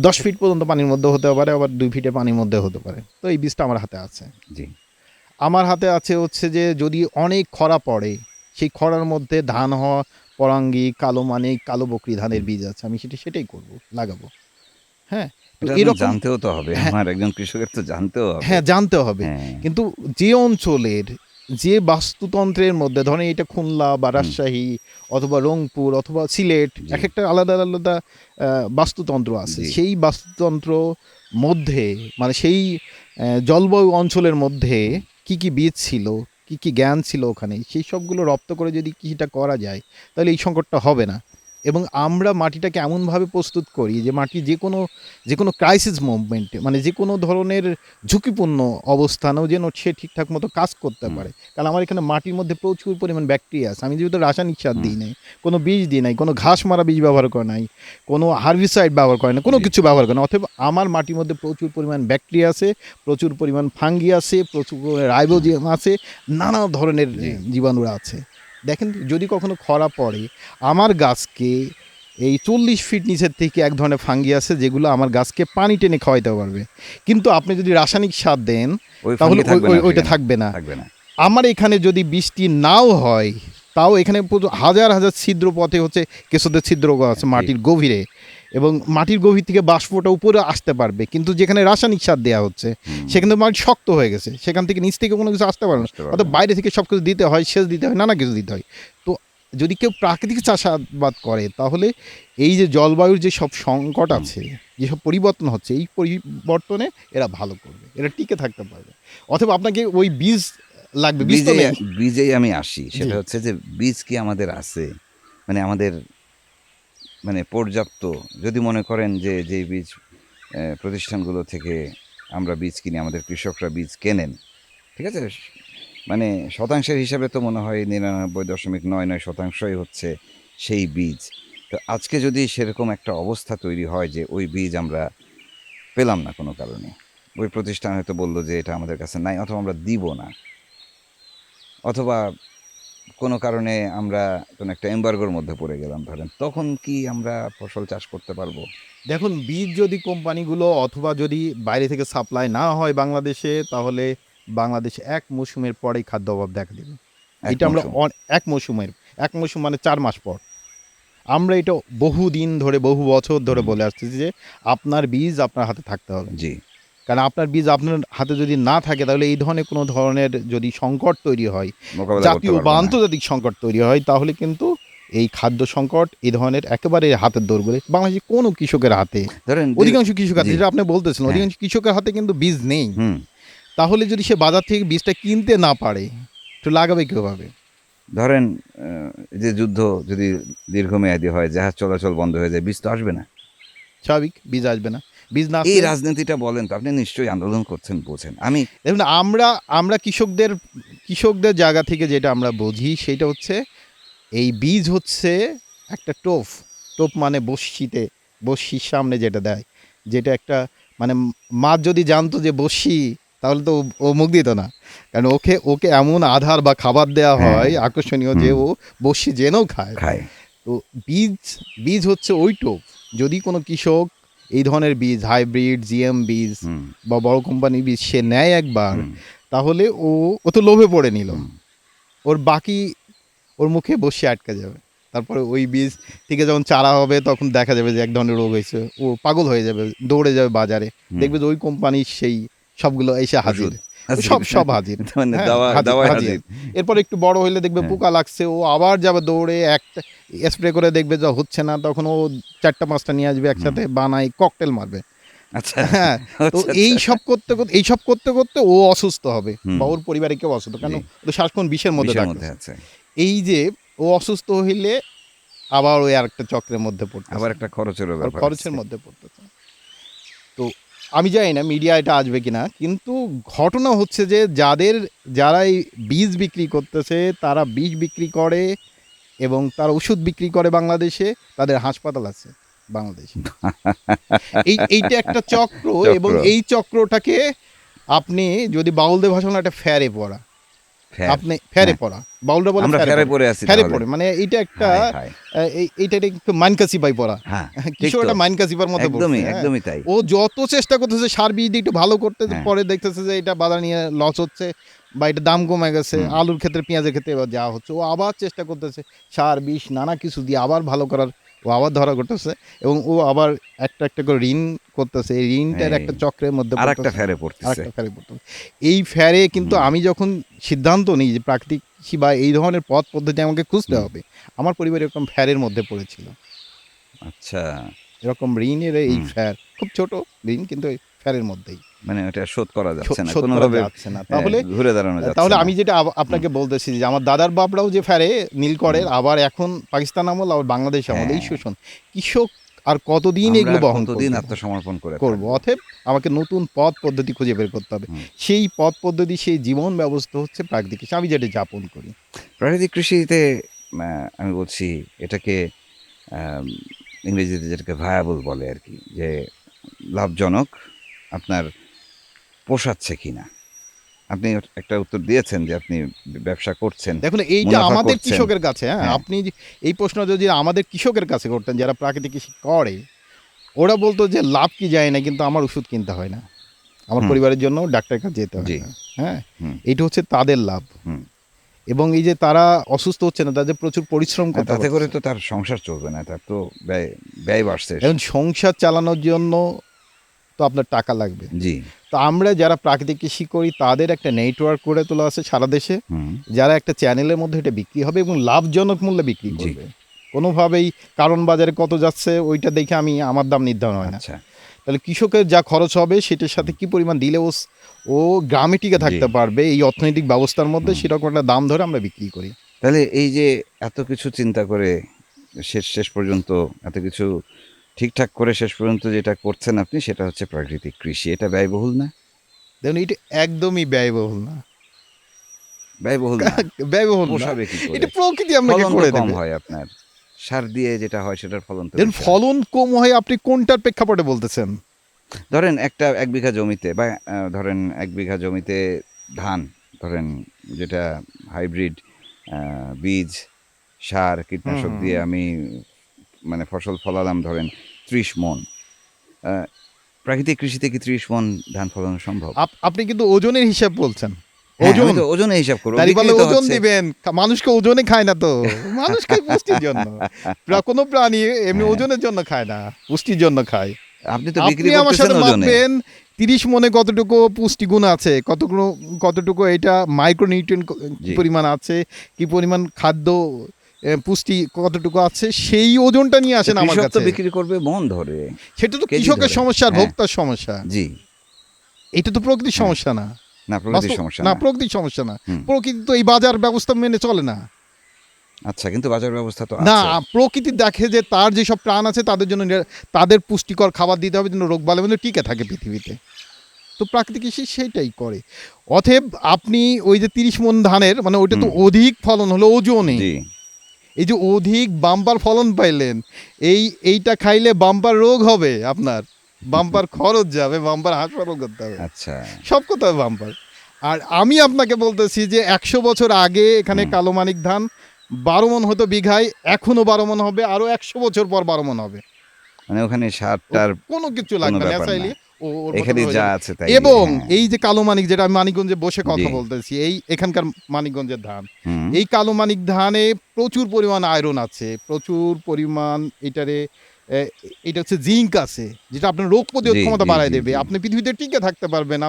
10 ফিট পর্যন্ত পানির মধ্যে হতে পারে, আবার 2 ফিটে পানির মধ্যে হতে পারে। তো এই বীজটা আমার হাতে আছে। জি। আমার হাতে আছে হচ্ছে যে যদি অনেক খরা পড়ে, সেই খরার মধ্যে ধান হওয়া পরাঙ্গী, কালো মানিক, কালো বকরি ধানের বীজ আছে, আমি সেটাই করব, লাগাবো। হ্যাঁ, তো এরকম জানতেও তো হবে, হ্যাঁ, আমার একজন কৃষকের তো জানতেও হবে। হ্যাঁ, জানতে হবে। হ্যাঁ। কিন্তু যে অঞ্চলের যে বাস্তুতন্ত্রের মধ্যে, ধরেন এটা খুলনা বা রাজশাহী অথবা রংপুর অথবা সিলেট, এক একটা আলাদা আলাদা বাস্তুতন্ত্র আছে। সেই বাস্তুতন্ত্র মধ্যে, মানে সেই জলবায়ু অঞ্চলের মধ্যে কি কি বীজ ছিল, কি কি জ্ঞান ছিল ওখানে, সেই সবগুলো রপ্ত করে যদি কৃষিটা করা যায়, তাহলে এই সংকটটা হবে না। এবং আমরা মাটিটাকে এমনভাবে প্রস্তুত করি যে মাটি যে কোনো ক্রাইসিস মুভমেন্টে, মানে যে কোনো ধরনের ঝুঁকিপূর্ণ অবস্থানেও যেন সে ঠিকঠাক মতো কাজ করতে পারে। কারণ আমার এখানে মাটির মধ্যে প্রচুর পরিমাণ ব্যাকটেরিয়া আছে। আমি যেহেতু রাসায়নিক সার দিই নাই, কোনো বীজ দিই নাই, কোনো ঘাস মারা বীজ ব্যবহার করে নাই, কোনো হার্বিসাইড ব্যবহার করে না, কোনো কিছু ব্যবহার করে না, অথবা আমার মাটির মধ্যে প্রচুর পরিমাণ ব্যাকটেরিয়া আছে, প্রচুর পরিমাণ ফাঙ্গি আছে, প্রচুর রাইবোজিয়াম আছে, নানা ধরনের জীবাণুরা আছে। দেখেন, যদি কখনো খরা পড়ে, আমার গাছকে এই 40 ফিট নিচের থেকে এক ধরনের ফাঙ্গি আছে যেগুলো আমার গাছকে পানি টেনে খাওয়াইতে পারবে। কিন্তু আপনি যদি রাসায়নিক সার দেন, তাহলে ওইটা থাকবে না। আমার এখানে যদি বৃষ্টি নাও হয়, তাও এখানে হাজার হাজার ছিদ্র পথে হচ্ছে কেঁচোদের ছিদ্র আছে মাটির গভীরে, এবং মাটির গভীর থেকে বাষ্পটা উপরে আসতে পারবে। কিন্তু যেখানে রাসায়নিক সার দেওয়া হচ্ছে, সেখানে মাটি শক্ত হয়ে গেছে, সেখান থেকে নিচ থেকে কোনো কিছু আসতে পারে না, অর্থাৎ বাইরে থেকে সব কিছু দিতে হয়, সেচ দিতে হয়, নানা কিছু দিতে হয়। তো যদি কেউ প্রাকৃতিক চাষাবাদ করে, তাহলে এই যে জলবায়ুর যে সব সংকট আছে, যেসব পরিবর্তন হচ্ছে, এই পরিবর্তনে এরা ভালো করবে, এরা টিকে থাকতে পারবে। অথবা আপনাকে ওই বীজ লাগবে, বীজেই আমি আসি। সেটা হচ্ছে যে বীজ কি আমাদের আছে, মানে আমাদের মানে পর্যাপ্ত, যদি মনে করেন যে যেই বীজ প্রতিষ্ঠানগুলো থেকে আমরা বীজ কিনি, আমাদের কৃষকরা বীজ কেনেন, ঠিক আছে, মানে শতাংশের হিসাবে তো মনে হয় 99.99% হচ্ছে সেই বীজ। তো আজকে যদি সেরকম একটা অবস্থা তৈরি হয় যে ওই বীজ আমরা পেলাম না কোনো কারণে, ওই প্রতিষ্ঠান হয়তো বললো যে এটা আমাদের কাছে নাই, অথবা আমরা দিব না, অথবা কোনো কারণে আমরা কোনো একটা এমবার্গোর মধ্যে পড়ে গেলাম ধরেন, তখন কি আমরা ফসল চাষ করতে পারবো? দেখুন, বীজ যদি কোম্পানিগুলো অথবা যদি বাইরে থেকে সাপ্লাই না হয় বাংলাদেশে, তাহলে বাংলাদেশে 1 মৌসুমের পরেই খাদ্য অভাব দেখা দেবে। এটা আমরা 1 মৌসুম মানে 4 মাস পর। আমরা এটা বহুদিন ধরে, বহু বছর ধরে বলে আসতেছি যে আপনার বীজ আপনার হাতে থাকতে হবে। জি। কারণ আপনার বীজ আপনার হাতে যদি না থাকে, তাহলে এই ধরনের কোনো ধরনের যদি সংকট তৈরি হয়, জাতীয় বা আন্তর্জাতিক সংকট তৈরি হয়, তাহলে কিন্তু এই খাদ্য সংকট এই ধরনের একেবারে হাতের দৌড় বাংলাদেশে কোনো কৃষকের হাতে, ধরেন অধিকাংশ কৃষকের হাতে, যেটা আপনি বলতেছেন অধিকাংশ কৃষকের হাতে কিন্তু বীজ নেই। তাহলে যদি সে বাজার থেকে বীজটা কিনতে না পারে, তো লাগাবে কিভাবে? ধরেন যে যুদ্ধ যদি দীর্ঘমেয়াদী হয়, জাহাজ চলাচল বন্ধ হয়ে যায়, বীজ তো আসবে না, স্বাভাবিক বীজ আসবে না। বীজ না এই রাজনীতিটা বলেন তো, আপনি নিশ্চয়ই আন্দোলন করছেন, বোঝেন। আমি দেখুন, আমরা কৃষকদের জায়গা থেকে যেটা আমরা বুঝি সেটা হচ্ছে এই বীজ হচ্ছে একটা টোপ মানে বড়শির সামনে যেটা দেয়, যেটা একটা মানে মাছ যদি জানতো যে বড়শি, তাহলে তো ও মুখ দিত না, কারণ ওকে এমন আধার বা খাবার দেওয়া হয় আকর্ষণীয় যে ও বড়শি জেনেও খায়। তো বীজ হচ্ছে ওই টোপ। যদি কোনো কৃষক এই ধরনের বীজ, হাইব্রিড, জিএম বীজ বা বড় কোম্পানির বীজ সে নেয় একবার, তাহলে ও তো লোভে পড়ে নিল, ওর মুখে বসে আটকে যাবে। তারপরে ওই বীজ থেকে যখন চারা হবে তখন দেখা যাবে যে এক ধরনের রোগ হয়েছে, ও পাগল হয়ে যাবে, দৌড়ে যাবে বাজারে, দেখবে যে ওই কোম্পানির সেই সবগুলো এসে হাজির, সব হাজির, হাজির। এরপর একটু বড় হইলে দেখবে পোকা লাগছে, ও আবার যাবে দৌড়ে, একটা স্প্রে করে দেখবে যা হচ্ছে না, তখন ও 4-5টা নিয়ে আসবে একসাথে, বানাই ককটেল মারবে। আচ্ছা, হ্যাঁ, তো এইসব করতে করতে ও অসুস্থ হবে বা ওর পরিবারে কেউ অসুস্থ, কারণ ও সারাক্ষণ বিষের মধ্যে আছে। এই যে ও অসুস্থ হইলে আবার ওই আরেকটা চক্রের মধ্যে পড়তে, আবার একটা খরচের মধ্যে পড়তেছে। তো আমি জানি না মিডিয়া এটা আসবে কিনা, কিন্তু ঘটনা হচ্ছে যে যারা এই বীজ বিক্রি করতেছে, তারা বীজ বিক্রি করে এবং তারা ওষুধ বিক্রি করে বাংলাদেশে, তাদের হাসপাতাল আছে বাংলাদেশে। এইটা একটা চক্র, এবং এই চক্রটাকে আপনি যদি বাউলদের ভাষা একটা ফ্যারে পড়া, আপনি ফ্যারে পড়া, বাউলরা বলে ফ্যারে পড়ে, মানে এইটা একটা এইটা একটু মাইনকাসিবাই পড়া, কিছু একটা মাইনকাসিবার মতো। একদমই তাই। ও যত চেষ্টা করতেছে সার বীজ দিয়ে একটু ভালো করতে, পরে দেখতেছে যে এটা বাজার নিয়ে লস হচ্ছে বা এটা দাম কমে গেছে, আলুর ক্ষেত্রে, পেঁয়াজের ক্ষেত্রে এবার যা হচ্ছে, ও আবার চেষ্টা করতেছে সার বিষ নানা কিছু দিয়ে আবার ভালো করার, ও আবার ধরা করতেছে, এবং ও আবার একটা করে ঋণ করতেছে, এই ঋণটার একটা চক্রের মধ্যে আরেকটা ফ্যারে পড়তেছে। এই ফ্যারে কিন্তু আমি যখন সিদ্ধান্ত নিই যে প্রাকৃতিক কৃষি বা এই ধরনের পথ পদ্ধতি আমাকে খুঁজতে হবে, আমার পরিবার এরকম ফ্যারের মধ্যে পড়েছিল। আচ্ছা, এরকম ঋণের এই ফ্যার, খুব ছোট ঋণ, কিন্তু ফ্যারের মধ্যেই, মানে এটা শোধ করা যাচ্ছে না কোনোভাবে, তাহলে ঘুরে দাঁড়ানো যাচ্ছে। তাহলে আমি যেটা আপনাকে বলতেছি যে আমার দাদার বাপরাও যে ফ্যারে নীলকরের, আবার এখন পাকিস্তান আমল আর বাংলাদেশ আমল, এই শোষণ কৃষক আর কতদিন এগুলো বহন কতদিন আত্মসমর্পণ করবো? অতএব আমাকে নতুন পথ পদ্ধতি খুঁজে বের করতে হবে। সেই পথ পদ্ধতি, সেই জীবন ব্যবস্থা হচ্ছে প্রাকৃতিক কৃষি, আমি যেটা যাপন করি। প্রাকৃতিক কৃষিতে আমি বলছি এটাকে ইংরেজিতে যেটাকে ভায়াবল বলে আর কি, যে লাভজনক, আপনার পোষাচ্ছে কিনা। আপনি একটা উত্তর দিয়েছেন যে আপনি ব্যবসা করছেন। দেখুন, এইটা আমাদের কৃষকের কাছে, আপনি এই প্রশ্ন যদি আমাদের কৃষকের কাছে করতেন যারা প্রাকৃতিক কৃষি করে, ওরা বলতো যে লাভ কি যায় না, কিন্তু আমার ওষুধ কিনতে হয় না, আমার পরিবারের জন্য ডাক্তারের কাছে যেতে হয় না। হ্যাঁ, এইটা হচ্ছে তাদের লাভ। এবং এই যে তারা অসুস্থ হচ্ছে না, তাদের প্রচুর পরিশ্রম করতে, তাতে করে তো তার সংসার চলবে না, তার তো ব্যয় বাড়ছে। এখন সংসার চালানোর জন্য তো আপনার টাকা লাগবে। জি। তো আমরা যারা প্রাকৃতিক কৃষি করি তাদের একটা নেটওয়ার্ক করে তোলা আছে সারা দেশে, যারা একটা চ্যানেলের মধ্যে এটা বিক্রি হবে এবং লাভজনক মূল্যে বিক্রি করবে। কোনোভাবেই কারণ বাজারে কত যাচ্ছে ওইটা দেখে আমার দাম নির্ধারণ হয় না। তাহলে কৃষকের যা খরচ হবে সেটার সাথে কি পরিমাণ দিলে ও গ্রামে টিকে থাকতে পারবে এই অর্থনৈতিক ব্যবস্থার মধ্যে, সেরকম একটা দাম ধরে আমরা বিক্রি করি। তাহলে এই যে এত কিছু চিন্তা করে শেষ পর্যন্ত এত কিছু ঠিকঠাক করে শেষ পর্যন্ত যেটা করছেন আপনি, সেটা হচ্ছে প্রাকৃতিক কৃষি। এটা ব্যয়বহুল না? দেখুন, এটা একদমই ব্যয়বহুল না। ব্যয়বহুল না? ব্যয়বহুল পোষাবে কি করে? এটা প্রকৃতি আপনাকে করে দেবে। কম হয় আপনার সার দিয়ে যেটা হয় সেটার ফলন তো দেখুন, ফলন কম হয়, আপনি কোনটার প্রেক্ষাপটে বলতেছেন? ধরেন এক বিঘা জমিতে, বা ধরেন 1 বিঘা জমিতে ধান, ধরেন যেটা হাইব্রিড বীজ, সার, কীটনাশক দিয়ে আমি মানে ফসল ফলালাম, ধরেন 30 মণ। প্রাকৃতিক কৃষিতে কি 30 মণ ধান ফলানো সম্ভব? আপনি কিন্তু ওজনের হিসাব বলছেন। ওজনে হিসাব করব, তাই বলে ওজন দিবেন, মানুষকে ওজনে খায় না তো, মানুষকে পুষ্টির জন্য। কোনো প্রাণী এমনি ওজনের জন্য খায় না, পুষ্টির জন্য খায়। আপনি তো বিক্রি করতেছেন ওজনে। 30 মণে কতটুকু পুষ্টিগুণ আছে, কতটুকু এটা মাইক্রোনিউট্রিয়েন্ট পরিমাণ আছে, কি পরিমাণ খাদ্য পুষ্টি কতটুকু আছে সেই ওজনটা নিয়ে আসেন আমার কৃষক তো কাছে। বিক্রি করবে মন ধরে, সেটা তো কেজি কৃষকের ধরে। সমস্যা আর হ্যাঁ, ভোক্তার সমস্যা। জি, এটা তো প্রকৃতির হ্যাঁ। সমস্যা না। না, প্রকৃতির বাস্তব সমস্যা না, না। প্রকৃতির সমস্যা না। হুম। প্রকৃতি তো এই বাজার ব্যবস্থা মেনে চলে না। আচ্ছা, কিন্তু বাজার ব্যবস্থা তো না, আছে। প্রকৃতি দেখে যে তার যেসব প্রাণ আছে তাদের জন্য তাদের পুষ্টিকর খাবার দিতে হবে যেন রোগবালাই মধ্যে টিকে থাকে পৃথিবীতে। তো প্রাকৃতিক কৃষি সেইটাই করে। অতএব আপনি ওই যে ৩০ মণ ধানের মানে ওইটা তো হুম। অধিক ফলন হলো ওজনে। জি। এই যে অধিক বাম্পার ফলন পাইলেন, এইটা খাইলে বাম্পার রোগ হবে আপনার, বাম্পার খরচ যাবে, বাম্পার হাসপাতাল করতে হবে, আচ্ছা। সব করতে হবে বাম্পার। আর আমি আপনাকে বলতেছি যে ১০০ বছর আগে এখানে হুম। কালো মানিক ধান ১২ মণ হতো বিঘায়, এখনো ১২ মণ হবে, আরো ১০০ বছর পর ১২ মণ হবে। মানে ওখানে ও সারটার কোনো কিছু কোনো লাগবে না, ব্যাপার না। ন্যাচারালি ওর মতো এখানে করে হয়ে যা যাবে। আছে তাই দিয়ে, এবং হ্যাঁ। এই যে কালো মানিক, যেটা আমি মানিকগঞ্জে বসে জি। কথা বলতেছি, এই এখানকার মানিকগঞ্জের ধান, হুম। এই কালো মানিক ধানে প্রচুর পরিমাণ আয়রন আছে, প্রচুর পরিমাণ এটারে এটা হচ্ছে জিঙ্ক আছে, যেটা আপনার রোগ প্রতিরোধ জি, ক্ষমতা জি, বাড়ায় জি, দেবে, জি। আপনি পৃথিবীতে টিকে থাকতে পারবেন,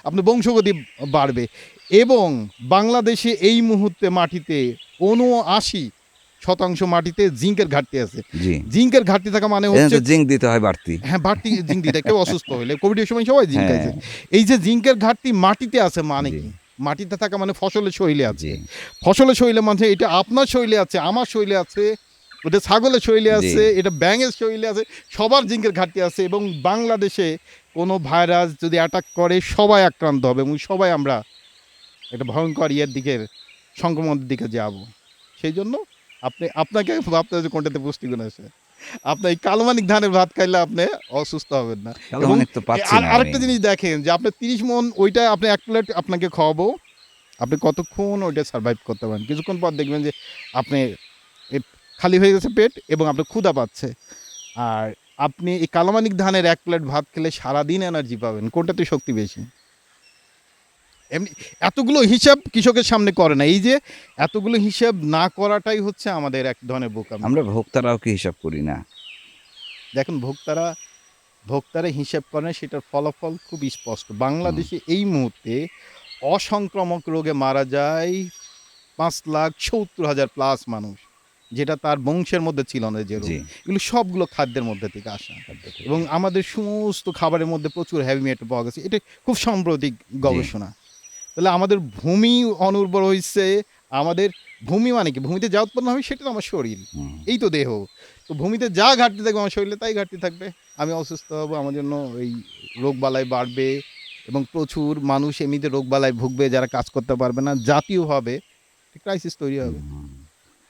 আপনার বংশগতি বাড়বে। এবং বাংলাদেশে এই মুহূর্তে মাটিতে ৭৯% মাটিতে জিঙ্কের ঘাটতি আছে। জি। জিঙ্কের ঘাটতি থাকা মানে এজন্য হচ্ছে, তো জিঙ্ক দিতে হয় বাড়তি। হ্যাঁ, বাড়তি জিঙ্ক দিতে হয়। কেউ অসুস্থ হইলে কোভিডের সময় সবাই জিঙ্ক হ্যাঁ। খাইছে। এই যে জিঙ্কের ঘাটতি মাটিতে আছে মানে জি, কি? মাটিতে থাকা মানে ফসলের শরীরে জি, আছে। ফসলের শরীরে মানে এটা আপনার শরীরে আছে, আমার শরীরে আছে, ওটা ছাগলের শরীরে জি। আছে, এটা ব্যাঙের শরীরে আছে। সবার জিঙ্কের ঘাটতি আছে এবং বাংলাদেশে কোনো ভাইরাস যদি অ্যাটাক করে সবাই আক্রান্ত হবে এবং সবাই আমরা একটা ভয়ঙ্কর দিকে, সংক্রমণের দিকে যাবো। সেইজন্য আপনাকে ভাবতে হবে যে কোনটাতে পুষ্টিগুণ আছে। আপনার এই কালোমানিক ধানের ভাত খাইলে আপনি অসুস্থ হবেন না। কালো এবং মানিক তো পাচ্ছি আর না আমি। আরেকটা জিনিস দেখেন যে আপনার ৩০ মণ ওইটা আপনি ১ প্লেট আপনাকে খাওয়াবো। আপনি কতক্ষণ ওইটা সারভাইভ করতে পারেন। কিছুক্ষণ পর দেখবেন যে আপনি এ খালি হয়ে গেছে পেট এবং আপনার ক্ষুধা পাচ্ছে। আর আপনি এই কালোমানিক ধানের ১ প্লেট ভাত খেলে সারাদিন এনার্জি পাবেন। কোনটাতে শক্তি বেশি? এমনি এতগুলো হিসাব কৃষকের সামনে করে না। এই যে এতগুলো হিসাব না করাটাই হচ্ছে আমাদের এক ধরনের বোকামি। আমরা ভোক্তারাও কি হিসাব করি না? দেখুন ভোক্তারা হিসেব করেন, সেটার ফলাফল খুব স্পষ্ট। হুম। বাংলাদেশে এই মুহূর্তে অসংক্রামক রোগে মারা যায় ৫,৭০,০০০ প্লাস মানুষ, যেটা তার বংশের মধ্যে ছিল না যে রোগ। জি। এগুলো সবগুলো খাদ্যের মধ্যে থেকে আসা খাদ্য এবং থেকে। আমাদের সমস্ত খাবারের মধ্যে প্রচুর হেভি মেটাল পাওয়া গেছে। এটা খুব সাম্প্রতিক জি। গবেষণা। তাহলে আমাদের ভূমি অনুর্বর হইছে, আমাদের ভূমি মানে কি? ভূমিতে যা উৎপন্ন হবে সেটা তো আমার শরীর। হুম। এই তো দেহ। তো ভূমিতে যা ঘাটতি থাকবে আমার শরীরে তাই ঘাটতি থাকবে। আমি অসুস্থ হব, আমার জন্য এই রোগবালাই বাড়বে এবং প্রচুর মানুষ এমনিতে রোগবালায় ভুগবে যারা কাজ করতে পারবে না। জাতীয়ভাবে ক্রাইসিস তৈরি হবে। হুম।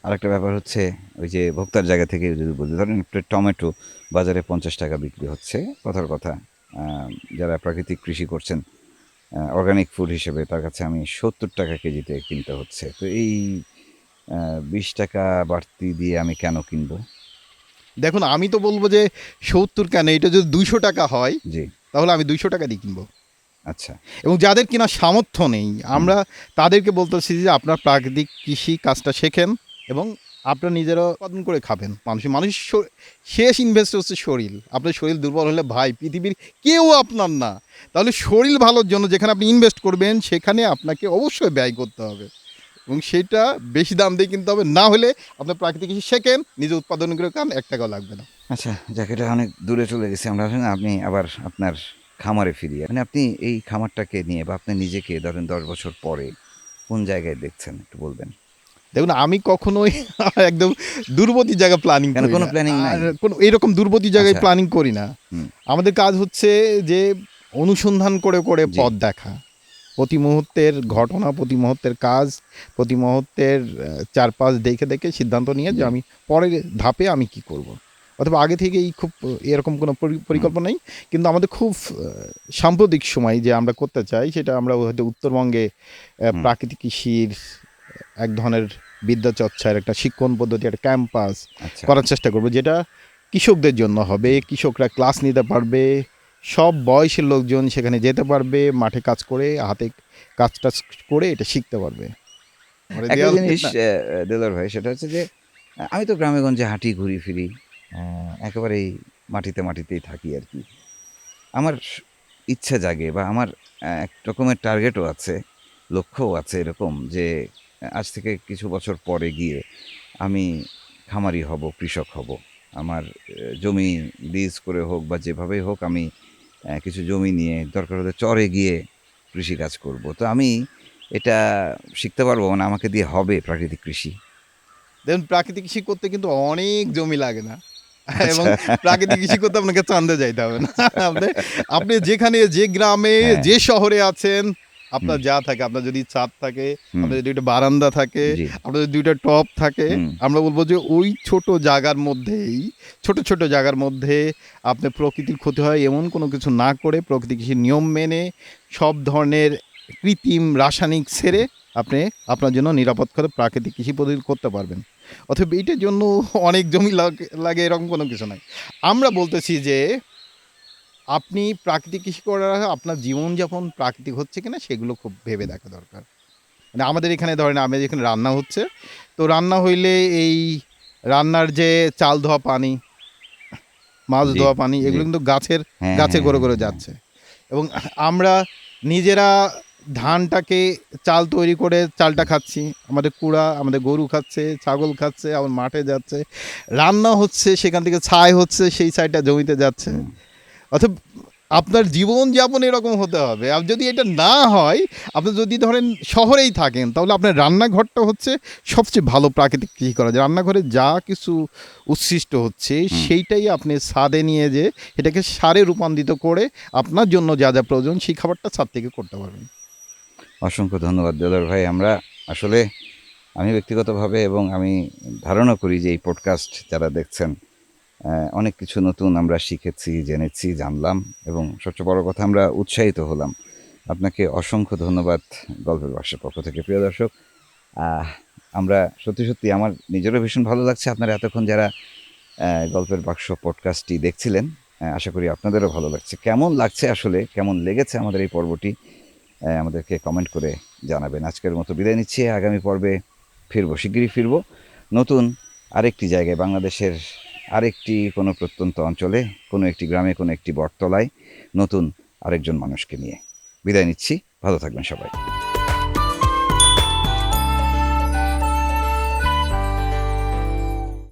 আরেকটা ব্যাপার হচ্ছে, ওই যে ভোক্তার জায়গা থেকে যদি বলি, ধরেন একটা টমেটো বাজারে ৳৫০ বিক্রি হচ্ছে। কথার কথা, আ যারা প্রাকৃতিক কৃষি করছেন, অর্গানিক ফুড হিসেবে তার কাছে আমি ৳৭০ কেজিতে কিনতে হচ্ছে। তো এই আ ৳২০ বাড়তি দিয়ে আমি কেন কিনবো? দেখুন আমি তো বলব যে ৭০ কেন? এটা যদি ৳২০০ হয় জি। তাহলে আমি ৳২০০ দিয়ে কিনব। আচ্ছা। এবং যাদের কিনা সামর্থ্য নেই, হুম। আমরা তাদেরকে বলতেছি যে আপনার প্রাকৃতিক কৃষি কাজটা শেখেন এবং আপনারা নিজেরা উৎপাদন করে খাবেন। মানুষ শেষ ইনভেস্ট হচ্ছে শরীর। আপনার শরীর দুর্বল হলে ভাই পৃথিবীর কেউ আপনার না। তাহলে শরীর ভালোর জন্য যেখানে আপনি ইনভেস্ট করবেন সেখানে আপনাকে অবশ্যই ব্যয় করতে হবে এবং সেটা বেশি দাম দিয়ে কিনতে হবে। না হলে আপনার প্রাকৃতিক কৃষি শেখেন, নিজে উৎপাদন করে খান, ৳১ লাগবে না। আচ্ছা, যাক, এটা অনেক দূরে চলে গেছি আমরা। আসলে আপনি আবার আপনার খামারে ফিরি। মানে আপনি এই খামারটাকে নিয়ে বা আপনি নিজেকে ধরেন ১০ বছর পরে কোন জায়গায় দেখছেন একটু বলবেন? দেখুন আমি কখনোই একদম দূরবর্তী জায়গা প্ল্যানিং কেন, করি কোনো না। প্ল্যানিং আর নাই? কোনো এরকম দূরবর্তী জায়গায় আচ্ছা। প্ল্যানিং করি না। হুম। আমাদের কাজ হচ্ছে যে অনুসন্ধান করে, করে জি। পথ দেখা। প্রতি মুহূর্তের ঘটনা, প্রতি মুহূর্তের কাজ, প্রতি মুহূর্তের চারপাশ দেখে, দেখে সিদ্ধান্ত নিয়ে যে জি। আমি পরের ধাপে আমি কি করব। অথবা আগে থেকেই খুব এরকম কোনো হুম। পরিকল্পনা নেই। কিন্তু আমাদের খুব সাম্প্রতিক সময় যে আমরা করতে চাই সেটা আমরা হয়তো উত্তরবঙ্গে হুম। প্রাকৃতিক কৃষির এক ধরনের বিদ্যা চর্চার একটা শিক্ষণ পদ্ধতি, একটা ক্যাম্পাস আচ্ছা। করার চেষ্টা করব, যেটা কৃষকদের জন্য হবে। কৃষকরা ক্লাস নিতে পারবে, সব বয়সের লোকজন সেখানে যেতে পারবে, মাঠে কাজ করে, হাতে কাজ-টাজ করে এটা শিখতে পারবে। মানে একটা দেয়ালে জিনিস না। দেলোয়ার ভাই, সেটা হচ্ছে যে আমি তো গ্রামে গঞ্জে হাঁটি, ঘুরি ফিরি। একেবারেই মাটিতে, মাটিতেই থাকি আরকি। আমার ইচ্ছা জাগে বা আমার এক রকমের টার্গেটও আছে, লক্ষ্যও আছে এরকম যে আজ থেকে কিছু বছর পরে গিয়ে আমি খামারি হব, কৃষক হব, আমার জমি লিজ করে হোক বা যেভাবেই হোক আমি কিছু জমি নিয়ে দরকার হলে চরে গিয়ে কৃষিকাজ করব, তো আমি এটা শিখতে পারবো, মানে আমাকে দিয়ে হবে প্রাকৃতিক কৃষি? দেখুন, প্রাকৃতিক কৃষি করতে কিন্তু অনেক জমি লাগে না, এবং আচ্ছা। প্রাকৃতিক কৃষি করতে আপনাকে চাঁদে যাইতে হবে না। আপনি আপনি যেখানে, যে গ্রামে, হ্যাঁ। যে শহরে আছেন, হুম। আপনার যা থাকে, আপনার যদি ছাদ থাকে, হুম। আপনার যদি একটা বারান্দা থাকে, জি। আপনার যদি 2টা টব থাকে, হুম। আমরা বলবো যে ওই ছোট জায়গার মধ্যেই, ছোট ছোট জায়গার মধ্যে আপনি প্রকৃতির ক্ষতি হয় এমন কোনো কিছু না করে, প্রকৃতি কৃষির নিয়ম মেনে, সব ধরনের কৃত্রিম রাসায়নিক ছেড়ে আপনি আপনার জন্য নিরাপদ করে প্রাকৃতিক কৃষি পদ্ধতি করতে পারবেন। অথবা এইটার জন্য অনেক জমি লাগে এরকম কোনো কিছু নাই। আমরা বলতেছি যে আপনি প্রাকৃতিক কৃষি করার আগে আপনার জীবনযাপন প্রাকৃতিক হচ্ছে কিনা সেগুলো খুব ভেবে দেখা দরকার। মানে আমাদের এখানে ধরেন, আমাদের এখানে রান্না হচ্ছে, তো রান্না হইলে এই রান্নার যে চাল ধোয়া পানি, মাছ জি। ধোয়া পানি, জি। এগুলো কিন্তু গাছের হ্যাঁ, গাছে হ্যাঁ, গড়ে হ্যাঁ, গড়ে হ্যাঁ। যাচ্ছে। এবং আমরা নিজেরা ধানটাকে চাল তৈরি করে চালটা খাচ্ছি, আমাদের কুড়া, আমাদের গরু খাচ্ছে, ছাগল খাচ্ছে, আবার মাঠে যাচ্ছে, রান্না হচ্ছে, সেখান থেকে ছাই হচ্ছে, সেই ছাইটা জমিতে যাচ্ছে। হুম। অর্থাৎ আপনার জীবনযাপন এরকম হতে হবে। আর যদি এটা না হয়, আপনি যদি ধরেন শহরেই থাকেন, তাহলে আপনার রান্নাঘরটা হচ্ছে সবচেয়ে ভালো প্রাকৃতিক কৃষি করা যায়। রান্নাঘরে যা কিছু উচ্ছিষ্ট হচ্ছে হুম। সেইটাই আপনি ছাদে নিয়ে যেয়ে এটাকে সারে রূপান্তরিত করে আপনার জন্য যা যা প্রয়োজন সেই খাবারটা ছাদ থেকে করতে পারবেন। অসংখ্য ধন্যবাদ দেলোয়ার ভাই। আমরা আসলে, আমি ব্যক্তিগতভাবে এবং আমি ধারণা করি যে এই পডকাস্ট যারা দেখছেন, অনেক কিছু নতুন আমরা শিখেছি, জেনেছি, জানলাম, এবং সবচেয়ে বড় কথা আমরা উৎসাহিত হলাম। আপনাকে অসংখ্য ধন্যবাদ গল্পের বাক্সের পক্ষ থেকে। প্রিয় দর্শক, আহ, আমরা সত্যি সত্যি, আমার নিজেরও ভীষণ ভালো লাগছে। আপনারা এতক্ষণ যারা গল্পের বাক্স পডকাস্টটি দেখছিলেন, আশা করি আপনাদেরও ভালো লাগছে। কেমন লাগছে আসলে, কেমন লেগেছে আমাদের এই পর্বটি, আমাদেরকে কমেন্ট করে জানাবেন। আজকের মতো বিদায় নিচ্ছি। আগামী পর্বে ফিরবো, শিগগিরই ফিরবো নতুন আরেকটি জায়গায়, বাংলাদেশের আরেকটি কোনো প্রত্যন্ত অঞ্চলে, কোনো একটি গ্রামে, কোনো একটি বটতলায়, নতুন আরেকজন মানুষকে নিয়ে। বিদায় নিচ্ছি, ভালো থাকবেন সবাই।